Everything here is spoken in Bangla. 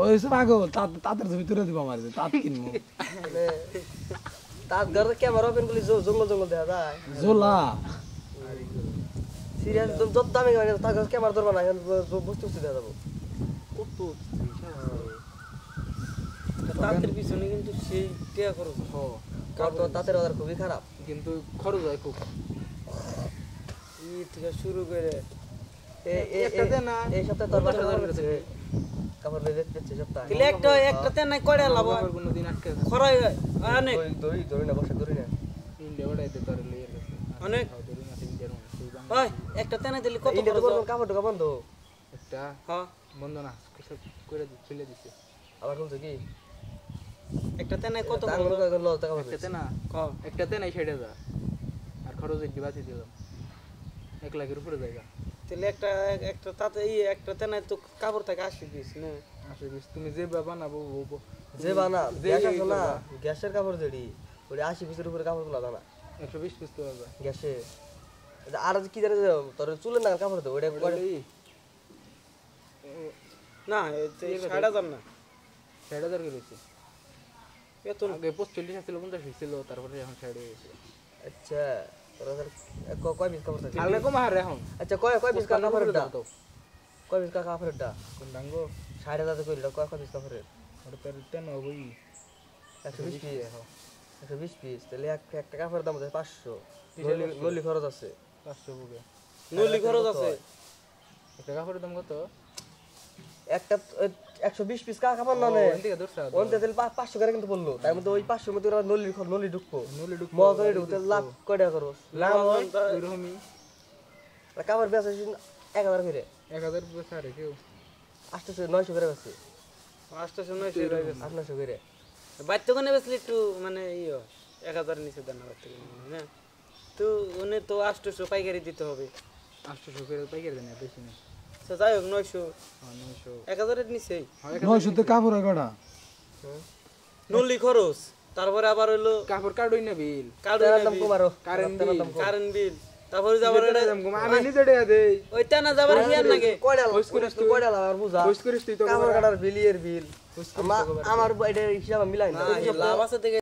ওই সব পাগল তাদের ভিতরে দিব আমার তাত কিনবো তার ঘরে ক্যামেরা ওপেন করলে জঙ্গল জঙ্গল দেখা যায় জোলা সিরিয়াস যত দামি গাড়ি তার ঘরে ক্যামেরা ধরবা না বস্তু দেখা যাবো কত তাদের পিছনে কিন্তু সেই টিয়া খরচ কারণ তো তাদের বাজার খুবই খারাপ কিন্তু খরচ হয় খুব ই থেকে শুরু করে এই সপ্তাহে তোর বাসা ধরে কাপড় বেচছে সপ্তাহে তাহলে একটাতে নাই কয়টা লাভ কোনদিন আটকে খরাই অনেক ধরি না বসে ধরি না ইন্ডিয়া ওটাইতে তোর লইয়ে গেছে অনেক ধরি না ইন্ডিয়ার ওই একটাতে নাই দিলি কত কাপড় ঢোকা বন্ধ একটা হ্যাঁ বন্ধ না কিছু করে ফেলে দিছে আবার বলছো কি একটাতে নাই কত একটাতে না একটাতে নাই ছেড়ে যা আর খরচ দিবাতি দিলাম 1 লাখের উপরে জায়গা তাহলে একটা তাতে একটাতে নাই তো কাপড় থেকে 80 পিস না 80 পিস তুমি যে বানাবো যে বানা গ্যাস আছে না গ্যাসের কাপড় জড়ি ওই 80 পিসের উপরে কাপড় গুলো দানা 120 পিস তো হবে গ্যাসে আর কি জানে তোর চুলের না কাপড় তো ওটা না এই 6000 না 6000 করে হইছে এত আগে 45 ছিল 50 ছিল তারপরে এখন 60 হয়ে গেছে আচ্ছা তোর কয় পিস কাপড় থাকে আগে কম হারে এখন আচ্ছা কয় পিস কাপড়ের দাম কয় পিস কাপড়ের দাম কোন ডাঙ্গো 60,000 তো কইলো কয় পিস কাপড়ের ওটা তো রিটার্ন হবেই 120 পিস 120 পিস তাহলে একটা কাপড়ের দাম 500 নলি খরচ আছে 500 বুকে নলি খরচ আছে একটা কাপড়ের দাম কত একটা 120 পিস কাপড় না নে ওনতে তেল 500 করে কিন্তু বললো তার মধ্যে ওই 500 মধ্যে নলি ঢুকবো মজা ঢুকতে লাভ কয়টা করো লাভ হয় এরকমই কাপড় বেচা 1000 করে 1000 বেচা রে কেউ 800 900 করে বেচে 800 900 800 করে বাচ্চা কোনে বেচলি একটু মানে 1000 নিচে দেন বাচ্চা কোনে না তো ওনে তো 800 পাইকারি দিতে হবে 800 করে পাইকারি দেন বেশি না তো যাই হোক 900 1000 এর নিচেই 900 তে কাপড় কয়টা নলি খরচ তারপরে আবার হইলো কাপড় কার্ডই না বিল কার্ডই দাম কমারো কারেন্ট বিল তারপরে যাবার আমি নিজে দেয়া দেই ওইটা না যাবার হিয়ার নাকি কয়টা লাভ বুঝা করিস তুই তো কাপড় কাটার বিলিয়ের বিল আমার এটা হিসাব মিলাই না লাভ আছে